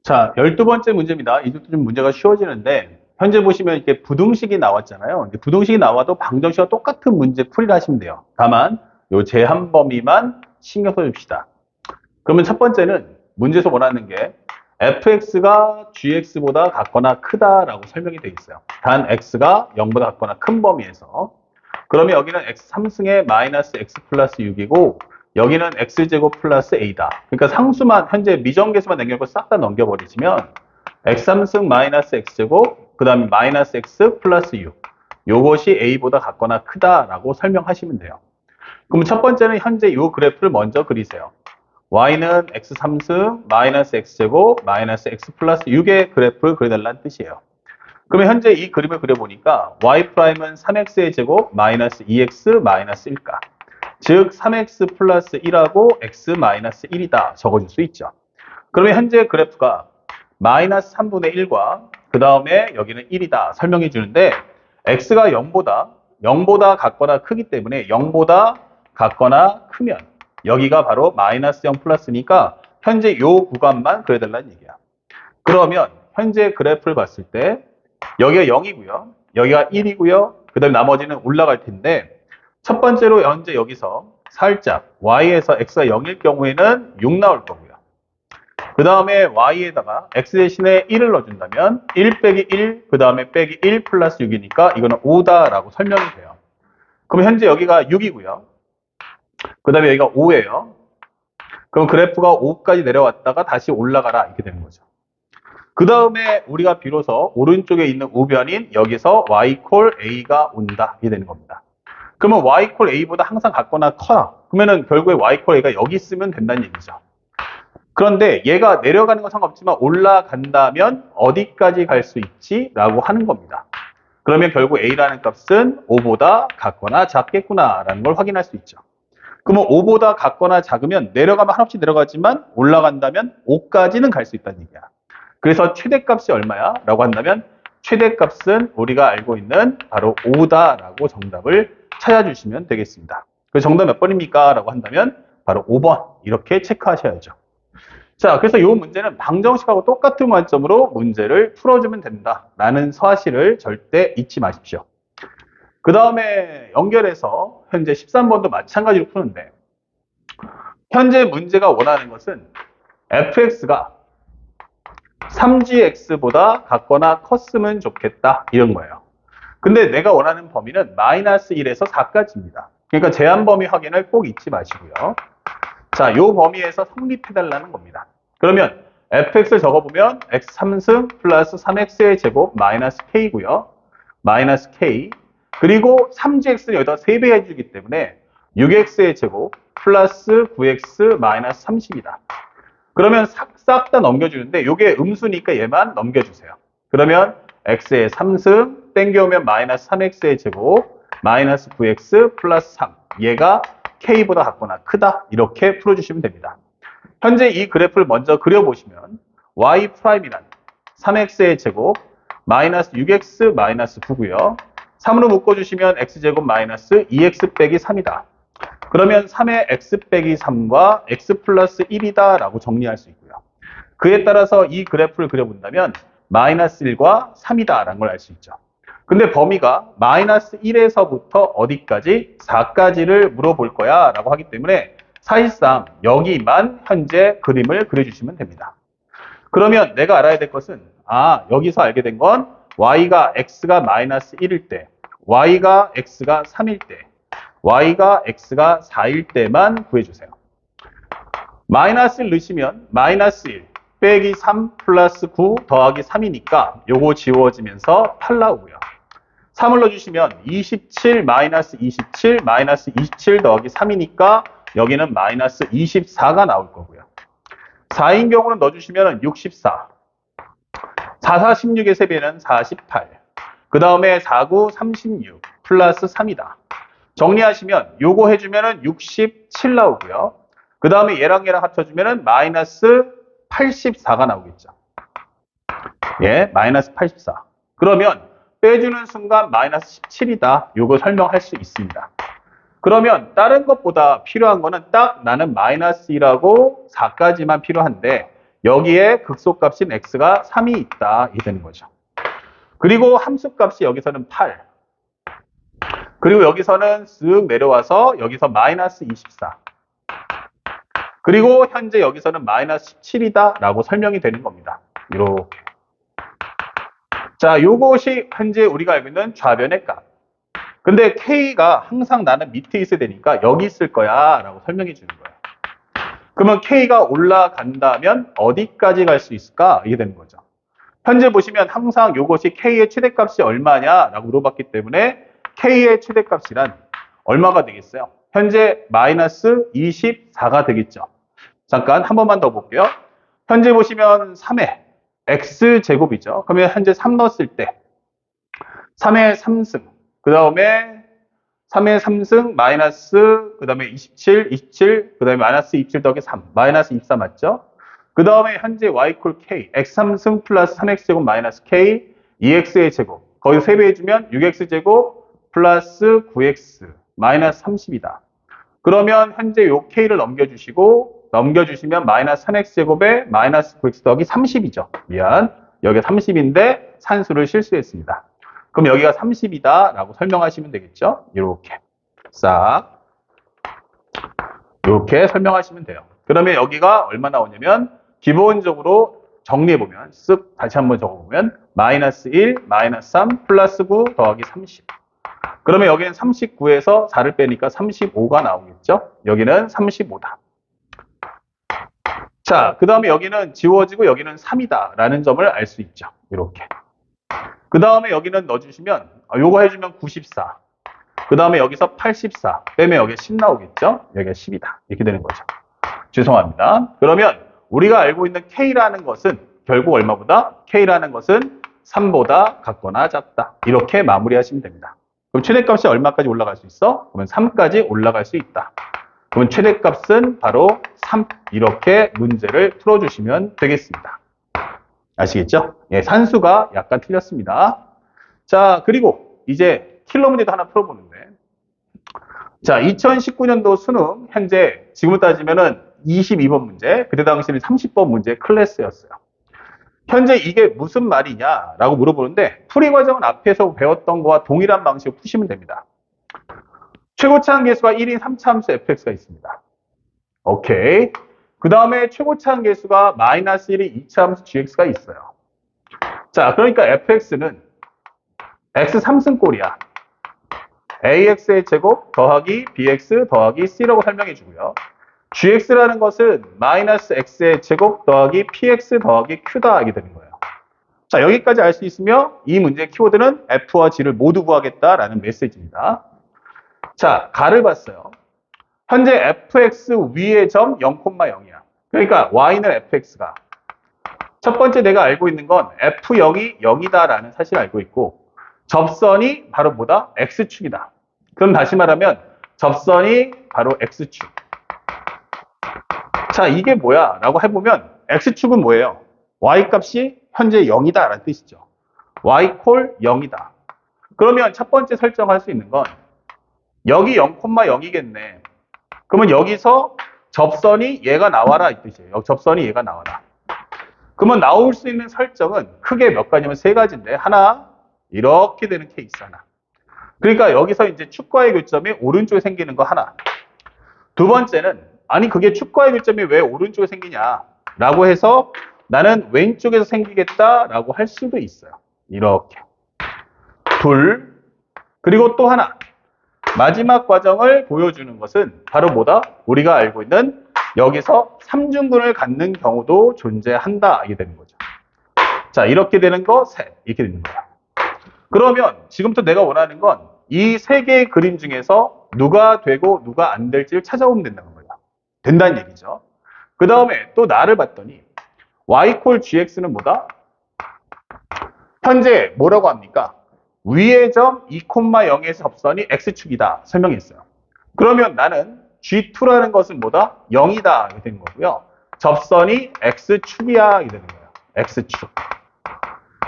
자, 12번째 문제입니다. 이제부터 좀 문제가 쉬워지는데, 현재 보시면 이렇게 부등식이 나왔잖아요. 근데 부등식이 나와도 방정식과 똑같은 문제 풀이를 하시면 돼요. 다만, 요 제한 범위만 신경 써줍시다. 그러면 첫 번째는 문제에서 원하는 게 fx가 gx보다 같거나 크다라고 설명이 되어 있어요. 단 x가 0보다 같거나 큰 범위에서. 그러면 여기는 x 3승의 마이너스 x 플러스 6이고 여기는 x제곱 플러스 a다. 그러니까 상수만 현재 미정계수만 남겨놓고 싹 다 넘겨버리시면 x 3승 마이너스 x제곱 그 다음에 마이너스 x 플러스 6 요것이 a보다 같거나 크다라고 설명하시면 돼요. 그럼 첫 번째는 현재 이 그래프를 먼저 그리세요. y는 x 3승 마이너스 x제곱 마이너스 x 플러스 6의 그래프를 그려달라는 뜻이에요. 그러면 현재 이 그림을 그려보니까 y'은 3x의 제곱 마이너스 2x 마이너스 1가. 즉 3x 플러스 1하고 x 마이너스 1이다 적어줄 수 있죠. 그러면 현재 그래프가 마이너스 3분의 1과 그 다음에 여기는 1이다 설명해 주는데 x가 0보다 같거나 크기 때문에 0보다 같거나 크면 여기가 바로 마이너스 0 플러스니까 현재 이 구간만 그려달라는 얘기야. 그러면 현재 그래프를 봤을 때 여기가 0이고요. 여기가 1이고요. 그 다음에 나머지는 올라갈 텐데 첫 번째로 현재 여기서 살짝 y에서 x가 0일 경우에는 6 나올 거고요. 그 다음에 y에다가 x 대신에 1을 넣어준다면 1 빼기 1, 그 다음에 빼기 1 플러스 6이니까 이거는 5다라고 설명이 돼요. 그럼 현재 여기가 6이고요. 그 다음에 여기가 5예요. 그럼 그래프가 5까지 내려왔다가 다시 올라가라 이렇게 되는 거죠. 그 다음에 우리가 비로소 오른쪽에 있는 우변인 여기서 y 콜 a가 온다 이게 되는 겁니다. 그러면 y 콜 a보다 항상 같거나 커요. 그러면은 결국에 y 콜 a가 여기 있으면 된다는 얘기죠. 그런데 얘가 내려가는 건 상관없지만 올라간다면 어디까지 갈 수 있지? 라고 하는 겁니다. 그러면 결국 a라는 값은 5보다 같거나 작겠구나 라는 걸 확인할 수 있죠. 그러면 5보다 같거나 작으면 내려가면 한없이 내려가지만 올라간다면 5까지는 갈 수 있다는 얘기야. 그래서 최대값이 얼마야? 라고 한다면 최대값은 우리가 알고 있는 바로 5다라고 정답을 찾아주시면 되겠습니다. 그래서 정답 몇 번입니까? 라고 한다면 바로 5번 이렇게 체크하셔야죠. 자, 그래서 이 문제는 방정식하고 똑같은 관점으로 문제를 풀어주면 된다라는 사실을 절대 잊지 마십시오. 그 다음에 연결해서 현재 13번도 마찬가지로 푸는데 현재 문제가 원하는 것은 fx가 3gx보다 같거나 컸으면 좋겠다 이런 거예요. 근데 내가 원하는 범위는 마이너스 1에서 4까지입니다. 그러니까 제한 범위 확인을 꼭 잊지 마시고요. 자, 이 범위에서 성립해달라는 겁니다. 그러면 fx를 적어보면 x 3승 플러스 3x의 제곱 마이너스 k고요. 마이너스 k 그리고 3gx는 여기다 3배 해주기 때문에 6x의 제곱 플러스 9x 마이너스 30이다. 그러면 싹 다 넘겨주는데 이게 음수니까 얘만 넘겨주세요. 그러면 x의 3승 땡겨오면 마이너스 3x의 제곱 마이너스 9x 플러스 3 얘가 k보다 같거나 크다 이렇게 풀어주시면 됩니다. 현재 이 그래프를 먼저 그려보시면 y'이란 3x의 제곱 마이너스 6x 마이너스 9고요. 3으로 묶어주시면 x제곱 마이너스 2x 빼기 3이다. 그러면 3의 x 빼기 3과 x 플러스 1이다 라고 정리할 수 있고요. 그에 따라서 이 그래프를 그려본다면 마이너스 1과 3이다 라는 걸 알 수 있죠. 근데 범위가 마이너스 1에서부터 어디까지? 4까지를 물어볼 거야 라고 하기 때문에 사실상 여기만 현재 그림을 그려주시면 됩니다. 그러면 내가 알아야 될 것은 여기서 알게 된 건 y가 x가 마이너스 1일 때 y가 x가 3일 때 y가 x가 4일 때만 구해주세요. 마이너스 1 넣으시면 마이너스 1 빼기 3 플러스 9 더하기 3이니까 요거 지워지면서 8 나오고요. 3을 넣어주시면 27 마이너스 27 마이너스 27 더하기 3이니까 여기는 마이너스 24가 나올 거고요. 4인 경우는 넣어주시면 64 4, 4, 16의 세배는 48 그 다음에 4, 9, 36 플러스 3이다. 정리하시면 요거 해주면은 67 나오고요. 그 다음에 얘랑 합쳐주면은 마이너스 84가 나오겠죠. 예, 마이너스 84. 그러면 빼주는 순간 마이너스 17이다. 요거 설명할 수 있습니다. 그러면 다른 것보다 필요한 거는 딱 나는 마이너스 1하고 4까지만 필요한데 여기에 극소값인 x가 3이 있다. 이게 되는 거죠. 그리고 함수값이 여기서는 8. 그리고 여기서는 쓱 내려와서 여기서 마이너스 24. 그리고 현재 여기서는 마이너스 17이다 라고 설명이 되는 겁니다. 이렇게. 자, 요것이 현재 우리가 알고 있는 좌변의 값. 근데 K가 항상 나는 밑에 있어야 되니까 여기 있을 거야 라고 설명해 주는 거예요. 그러면 K가 올라간다면 어디까지 갈 수 있을까? 이게 되는 거죠. 현재 보시면 항상 요것이 K의 최대값이 얼마냐라고 물어봤기 때문에 K의 최대값이란 얼마가 되겠어요? 현재 마이너스 24가 되겠죠. 잠깐 한 번만 더 볼게요. 현재 보시면 3의 X제곱이죠. 그러면 현재 3 넣었을 때 3의 3승, 그 다음에 3의 3승 마이너스, 그 다음에 27, 그 다음에 마이너스 27 더하기 3, 마이너스 24 맞죠? 그 다음에 현재 y 콜 k, x 3승 플러스 3x제곱 마이너스 k, 2x의 제곱. 거기서 3배 해주면 6x제곱 플러스 9x 마이너스 30이다. 그러면 현재 요 k를 넘겨주시면 마이너스 3x제곱에 마이너스 9x 더하기 30이죠. 미안. 여기가 30인데 산수를 실수했습니다. 그럼 여기가 30이다 라고 설명하시면 되겠죠. 이렇게 싹 이렇게 설명하시면 돼요. 그러면 여기가 얼마 나오냐면 기본적으로 정리해보면 쓱 다시 한번 적어보면 마이너스 1, 마이너스 3, 플러스 9 더하기 30. 그러면 여기는 39에서 4를 빼니까 35가 나오겠죠. 여기는 35다. 자, 그 다음에 여기는 지워지고 여기는 3이다 라는 점을 알 수 있죠. 이렇게. 그 다음에 여기는 넣어주시면 요거 해주면 94. 그 다음에 여기서 84 빼면 여기 10 나오겠죠. 여기가 10이다. 이렇게 되는 거죠. 죄송합니다. 그러면 우리가 알고 있는 K라는 것은 결국 얼마보다? K라는 것은 3보다 같거나 작다. 이렇게 마무리하시면 됩니다. 그럼 최대값이 얼마까지 올라갈 수 있어? 그러면 3까지 올라갈 수 있다. 그러면 최대값은 바로 3. 이렇게 문제를 풀어주시면 되겠습니다. 아시겠죠? 예, 산수가 약간 틀렸습니다. 자, 그리고 이제 킬러 문제도 하나 풀어보는데. 자, 2019년도 수능, 현재 지금 따지면은 22번 문제, 그때 당시에는 30번 문제 클래스였어요. 현재 이게 무슨 말이냐라고 물어보는데, 풀이 과정은 앞에서 배웠던 거와 동일한 방식으로 푸시면 됩니다. 최고차 함계수가 1인 3차 함수 fx가 있습니다. 오케이. 그 다음에 최고차 함계수가 마이너스 1인 2차 함수 gx가 있어요. 자, 그러니까 fx는 x 3승꼴이야. ax의 제곱 더하기 bx 더하기 c라고 설명해 주고요. gx라는 것은 마이너스 x의 제곱 더하기 px 더하기 q다 하게 되는 거예요. 자, 여기까지 알 수 있으며 이 문제의 키워드는 f와 g를 모두 구하겠다라는 메시지입니다. 자, 가를 봤어요. 현재 fx 위의 점 0,0이야. 그러니까 y는 fx가 첫 번째 내가 알고 있는 건 f0이 0이다라는 사실을 알고 있고 접선이 바로 뭐다? x축이다. 그럼 다시 말하면 접선이 바로 x축. 자, 이게 뭐야? 라고 해보면 x축은 뭐예요? y값이 현재 0이다 라는 뜻이죠. y 콜 0이다. 그러면 첫 번째 설정할 수 있는 건 여기 0,0이겠네. 그러면 여기서 접선이 얘가 나와라 이 뜻이에요. 접선이 얘가 나와라. 그러면 나올 수 있는 설정은 크게 몇 가지면 세 가지인데 하나, 이렇게 되는 케이스 하나. 그러니까 여기서 이제 축과의 교점이 오른쪽에 생기는 거 하나. 두 번째는 아니 그게 축과의 교점이 왜 오른쪽에 생기냐 라고 해서 나는 왼쪽에서 생기겠다라고 할 수도 있어요. 이렇게. 둘. 그리고 또 하나. 마지막 과정을 보여주는 것은 바로 뭐다? 우리가 알고 있는 여기서 삼중근을 갖는 경우도 존재한다. 이게 되는 거죠. 자, 이렇게 되는 거 셋. 이렇게 되는 거야. 그러면 지금부터 내가 원하는 건 이 세 개의 그림 중에서 누가 되고 누가 안 될지를 찾아오면 된다는 거야. 된다는 얘기죠. 그 다음에 또 나를 봤더니 y 콜 gx는 뭐다? 현재 뭐라고 합니까? 위의 점 2,0에서 접선이 x축이다. 설명했어요. 그러면 나는 g2라는 것은 뭐다? 0이다. 이렇게 되는 거고요. 접선이 x축이야. 이렇게 되는 거예요. x축.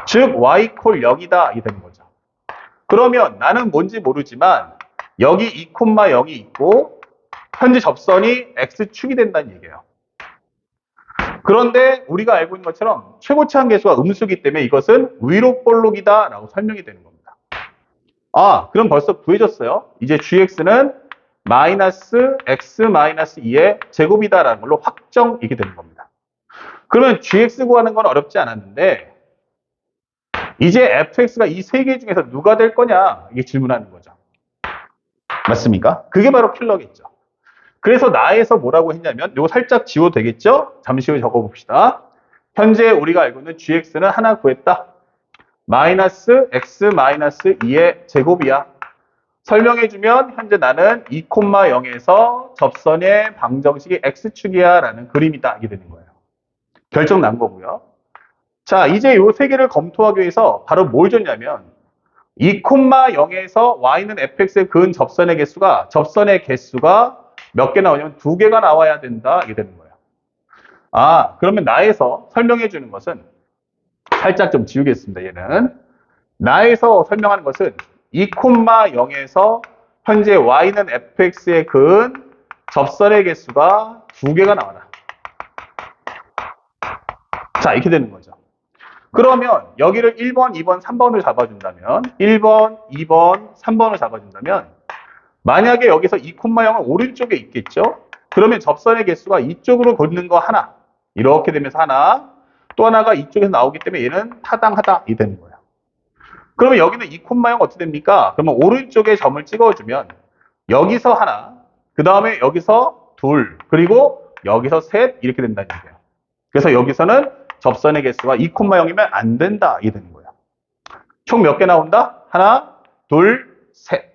즉 y 콜 0이다. 이렇게 되는 거죠. 그러면 나는 뭔지 모르지만 여기 2,0이 있고 현재 접선이 x축이 된다는 얘기예요. 그런데 우리가 알고 있는 것처럼 최고치 함계수가 음수기 때문에 이것은 위로 볼록이다 라고 설명이 되는 겁니다. 아, 그럼 벌써 구해졌어요. 이제 gx는 마이너스 x 마이너스 2의 제곱이다라는 걸로 확정이게 되는 겁니다. 그러면 gx 구하는 건 어렵지 않았는데 이제 fx가 이 세 개 중에서 누가 될 거냐 이게 질문하는 거죠. 맞습니까? 그게 바로 킬러겠죠. 그래서 나에서 뭐라고 했냐면 이거 살짝 지워도 되겠죠? 잠시 후에 적어봅시다. 현재 우리가 알고 있는 gx는 하나 구했다. 마이너스 x 마이너스 2의 제곱이야. 설명해주면 현재 나는 2,0에서 접선의 방정식이 x축이야 라는 그림이다. 이게 되는 거예요. 결정 난 거고요. 자, 이제 이 세 개를 검토하기 위해서 바로 뭘 줬냐면 2,0에서 y는 fx의 근 접선의 개수가 몇 개 나오냐면 2개가 나와야 된다. 이게 되는 거예요. 아, 그러면 나에서 설명해 주는 것은 살짝 좀 지우겠습니다. 얘는 나에서 설명하는 것은 2,0에서 현재 y는 fx의 근 접선의 개수가 2개가 나와라. 자, 이렇게 되는 거죠. 그러면 여기를 1번, 2번, 3번을 잡아준다면 1번, 2번, 3번을 잡아준다면 만약에 여기서 2,0은 오른쪽에 있겠죠? 그러면 접선의 개수가 이쪽으로 걷는 거 하나 이렇게 되면서 하나 또 하나가 이쪽에서 나오기 때문에 얘는 타당하다 이 되는 거예요. 그러면 여기는 2,0 어떻게 됩니까? 그러면 오른쪽에 점을 찍어주면 여기서 하나 그 다음에 여기서 둘 그리고 여기서 셋 이렇게 된다는 얘기예요. 그래서 여기서는 접선의 개수가 2,0이면 안 된다 이게 되는 거예요. 총 몇 개 나온다? 하나, 둘, 셋.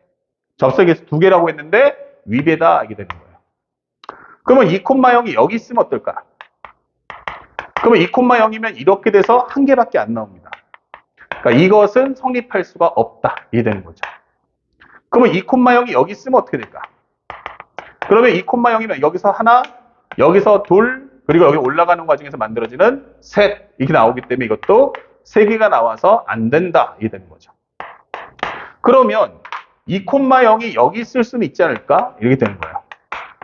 접선의 개수 2개라고 했는데 위배다 이게 되는 거예요. 그러면 2,0이 여기 있으면 어떨까? 그러면 2,0이면 이렇게 돼서 한 개밖에 안 나옵니다. 그러니까 이것은 성립할 수가 없다 이게 되는 거죠. 그러면 2,0이 여기 있으면 어떻게 될까? 그러면 2,0이면 여기서 하나, 여기서 둘, 그리고 여기 올라가는 과정에서 만들어지는 셋 이렇게 나오기 때문에 이것도 3개가 나와서 안 된다 이게 되는 거죠. 그러면 2,0이 여기 있을 수는 있지 않을까? 이렇게 되는 거예요.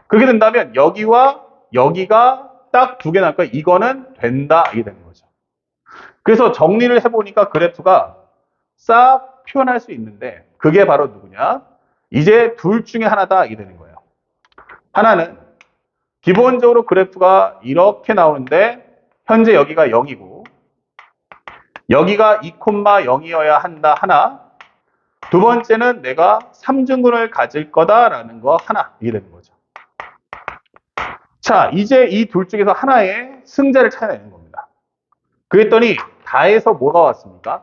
그렇게 된다면 여기와 여기가 딱 2개 나올 거예요. 이거는 된다 이게 되는 거죠. 그래서 정리를 해보니까 그래프가 싹 표현할 수 있는데 그게 바로 누구냐? 이제 둘 중에 하나다 이게 되는 거예요. 하나는 기본적으로 그래프가 이렇게 나오는데 현재 여기가 0이고 여기가 2,0이어야 한다 하나 두 번째는 내가 3중근을 가질 거다라는 거 하나 이게 되는 거죠. 자, 이제 이 둘 중에서 하나의 승자를 찾아내는 겁니다. 그랬더니 다해서 뭐가 왔습니까?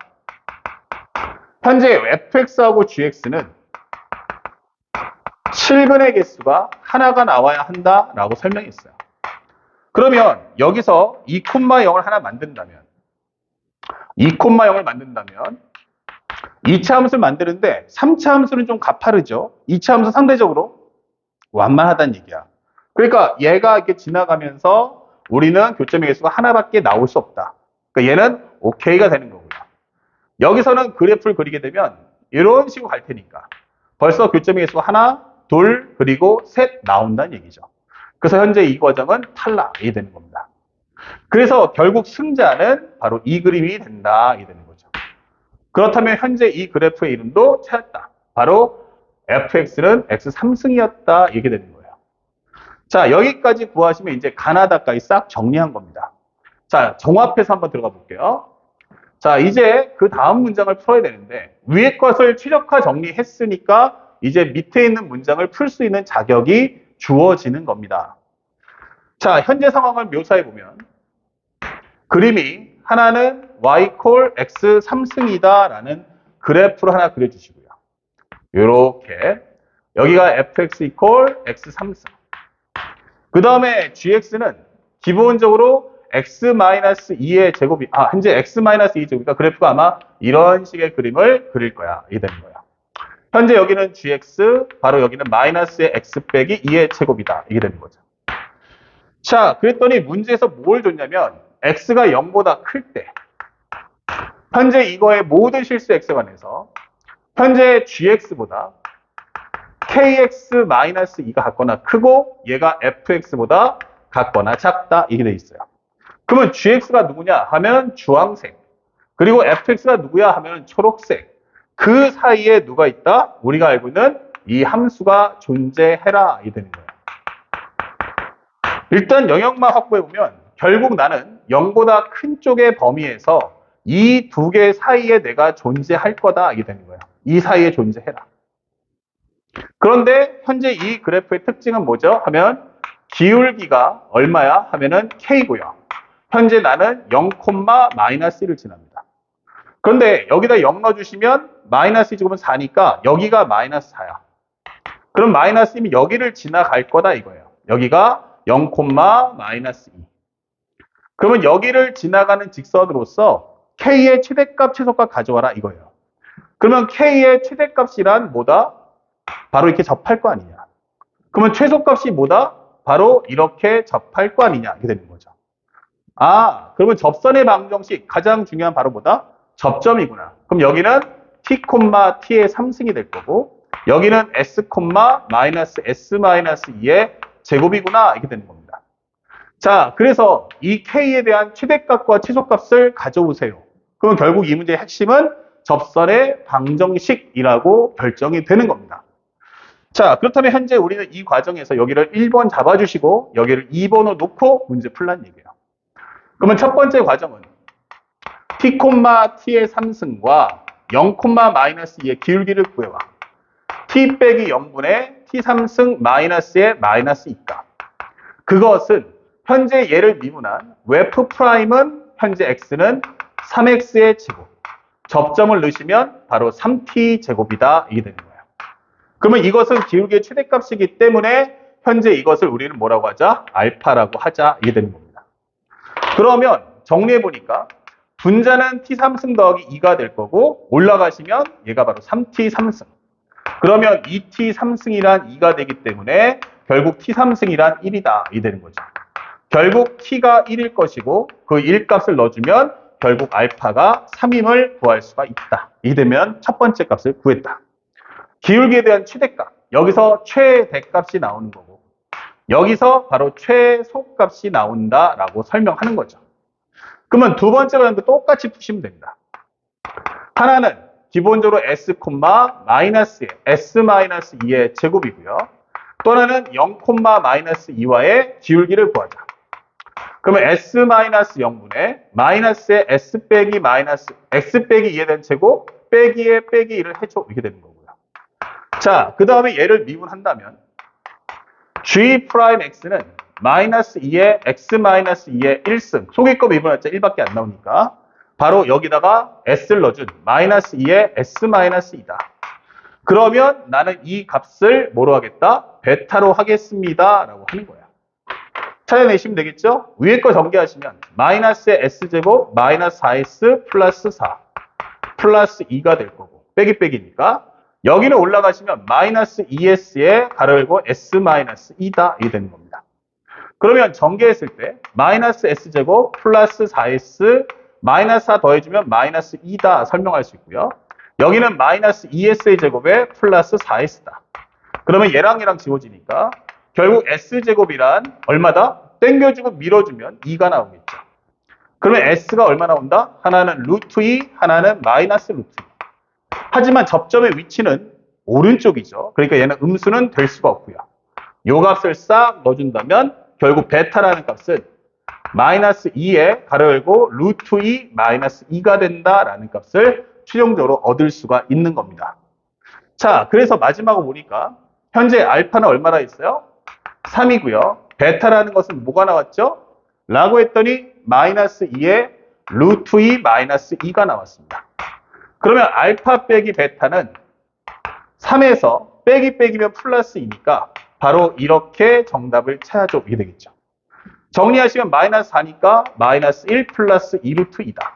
현재 fx하고 gx는 7근의 개수가 하나가 나와야 한다라고 설명했어요. 그러면 여기서 2,0을 하나 만든다면 2,0을 만든다면 2차 함수를 만드는데 3차 함수는 좀 가파르죠. 2차 함수 상대적으로 완만하다는 얘기야. 그러니까 얘가 이렇게 지나가면서 우리는 교점의 개수가 하나밖에 나올 수 없다. 그러니까 얘는 오케이가 되는 거고요. 여기서는 그래프를 그리게 되면 이런 식으로 갈 테니까 벌써 교점의 개수가 하나, 둘, 그리고 셋 나온다는 얘기죠. 그래서 현재 이 과정은 탈락이 되는 겁니다. 그래서 결국 승자는 바로 이 그림이 된다 이 되는 거죠. 그렇다면 현재 이 그래프의 이름도 찾았다. 바로 fx는 x3승이었다 이게 되는 거예요. 자, 여기까지 구하시면 이제 가나다까지 싹 정리한 겁니다. 자, 정합해서 한번 들어가 볼게요. 자, 이제 그 다음 문장을 풀어야 되는데 위에 것을 최적화 정리했으니까 이제 밑에 있는 문장을 풀 수 있는 자격이 주어지는 겁니다. 자, 현재 상황을 묘사해 보면 그림이 하나는 y 콜 x 3승이다 라는 그래프를 하나 그려주시고요. 이렇게 여기가 fx 이퀄 x 3승 그 다음에 gx는 기본적으로 x-2의 제곱이 현재 x-2의 제곱이니까 그래프가 아마 이런 식의 그림을 그릴 거야. 이게 되는 거야. 현재 여기는 gx 바로 여기는 마이너스의 x 빼기 2의 제곱이다. 이게 되는 거죠. 자, 그랬더니 문제에서 뭘 줬냐면 x가 0보다 클 때 현재 이거의 모든 실수 x에 관해서 현재 gx보다 kx-2가 같거나 크고 얘가 fx보다 같거나 작다 이게 돼 있어요. 그러면 gx가 누구냐 하면 주황색. 그리고 fx가 누구야 하면 초록색. 그 사이에 누가 있다? 우리가 알고 있는 이 함수가 존재해라. 이 되는 거예요. 일단 영역만 확보해보면 결국 나는 0보다 큰 쪽의 범위에서 이 두 개 사이에 내가 존재할 거다. 이게 되는 거예요. 이 사이에 존재해라. 그런데 현재 이 그래프의 특징은 뭐죠? 하면 기울기가 얼마야? 하면은 K고요. 현재 나는 0,-1을 지납니다. 그런데 여기다 0 넣어주시면 마이너스 2제곱은 4니까 여기가 마이너스 4야. 그럼 마이너스 2면 여기를 지나갈 거다 이거예요. 여기가 0,-2. 그러면 여기를 지나가는 직선으로서 K의 최대값, 최소값 가져와라 이거예요. 그러면 K의 최대값이란 뭐다? 바로 이렇게 접할 거 아니냐. 그러면 최소값이 뭐다? 바로 이렇게 접할 거 아니냐. 이렇게 되는 거죠. 아, 그러면 접선의 방정식 가장 중요한 바로 뭐다? 접점이구나. 그럼 여기는 t, t의 3승이 될 거고 여기는 s, s-2의 제곱이구나. 이렇게 되는 겁니다. 자, 그래서 이 k에 대한 최대값과 최소값을 가져오세요. 그럼 결국 이 문제의 핵심은 접선의 방정식이라고 결정이 되는 겁니다. 자, 그렇다면 현재 우리는 이 과정에서 여기를 1번 잡아주시고 여기를 2번으로 놓고 문제 풀란 얘기예요. 그러면 첫 번째 과정은 t, t의 3승과 0,-2의 기울기를 구해와. t 빼기 0분의 t 3승 마이너스의 마이너스 있다. 그것은 현재 얘를 미분한 f 프라임은 현재 x는 3x의 제곱. 접점을 넣으시면 바로 3t 제곱이다. 이게 되는 거예요. 그러면 이것은 기울기의 최대값이기 때문에 현재 이것을 우리는 뭐라고 하자? 알파라고 하자. 이게 되는 겁니다. 그러면 정리해보니까 분자는 t3승 더하기 2가 될 거고 올라가시면 얘가 바로 3t3승. 그러면 2t3승이란 2가 되기 때문에 결국 t3승이란 1이다. 이 되는 거죠. 결국 t가 1일 것이고 그 1값을 넣어주면 결국 알파가 3임을 구할 수가 있다. 이 되면 첫 번째 값을 구했다. 기울기에 대한 최대값. 여기서 최대값이 나오는 거고 여기서 바로 최소값이 나온다라고 설명하는 거죠. 그러면 두 번째 과정도 똑같이 푸시면 됩니다. 하나는 기본적으로 s,-2의 제곱이고요. 또 하나는 0,-2와의 기울기를 구하자. 그러면 s-0분의 마이너스의 s 빼기 마이너스 x 빼기 2에 대한 제곱 빼기의 빼기 1을 해줘. 이렇게 되는 거고요. 자, 그 다음에 얘를 미분한다면 g 프라임 x는 마이너스 2의 x 마이너스 2의 1승. 속일 거 미분했자 1밖에 안 나오니까 바로 여기다가 s를 넣어준 마이너스 2의 s 마이너스 2다. 그러면 나는 이 값을 뭐로 하겠다? 베타로 하겠습니다. 라고 하는 거야. 찾아내시면 되겠죠? 위에 거 전개하시면 마이너스의 s제곱 마이너스 4s 플러스 4 플러스 2가 될 거고 빼기 빼기니까 여기는 올라가시면 마이너스 2s에 가로 열고 s 마이너스 2다. 이게 되는 겁니다. 그러면 전개했을 때 마이너스 s제곱 플러스 4s 마이너스 4 더해주면 마이너스 2다 설명할 수 있고요. 여기는 마이너스 2s의 제곱에 플러스 4s다. 그러면 얘랑 얘랑 지워지니까 결국 s제곱이란 얼마다? 땡겨주고 밀어주면 2가 나오겠죠. 그러면 s가 얼마 나온다? 하나는 루트 2, 하나는 마이너스 루트 2. 하지만 접점의 위치는 오른쪽이죠. 그러니까 얘는 음수는 될 수가 없고요. 요 값을 싹 넣어준다면 결국 베타라는 값은 마이너스 2에 가로 열고 루트 2 마이너스 2가 된다라는 값을 최종적으로 얻을 수가 있는 겁니다. 자, 그래서 마지막으로 보니까 현재 알파는 얼마나 있어요? 3이고요. 베타라는 것은 뭐가 나왔죠? 라고 했더니 마이너스 2에 루트 2 마이너스 2가 나왔습니다. 그러면 알파 빼기 베타는 3에서 빼기 빼기면 플러스 2니까 바로 이렇게 정답을 찾아주게 되겠죠. 정리하시면 마이너스 4니까 마이너스 1 플러스 2 루트 2다.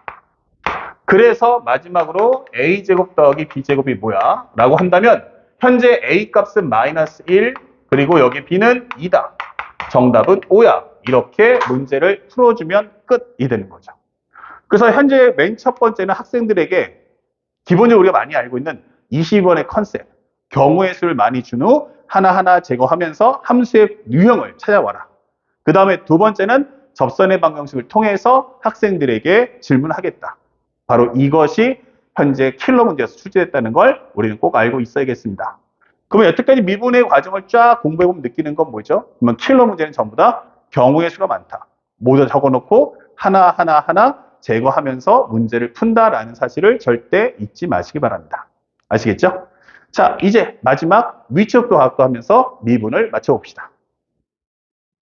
그래서 마지막으로 a제곱 더하기 b제곱이 뭐야? 라고 한다면 현재 a 값은 마이너스 1 그리고 여기 b는 2다. 정답은 5야. 이렇게 문제를 풀어주면 끝이 되는 거죠. 그래서 현재 맨 첫 번째는 학생들에게 기본적으로 우리가 많이 알고 있는 22번의 컨셉, 경우의 수를 많이 준 후 하나하나 제거하면서 함수의 유형을 찾아와라. 그 다음에 두 번째는 접선의 방정식을 통해서 학생들에게 질문하겠다. 바로 이것이 현재 킬러 문제에서 출제됐다는 걸 우리는 꼭 알고 있어야겠습니다. 그러면 여태까지 미분의 과정을 쫙 공부해보면 느끼는 건 뭐죠? 그러면 킬러 문제는 전부 다 경우의 수가 많다. 모두 적어놓고 하나하나 제거하면서 문제를 푼다라는 사실을 절대 잊지 마시기 바랍니다. 아시겠죠? 자, 이제 마지막 위치업도 하면서 미분을 맞춰봅시다.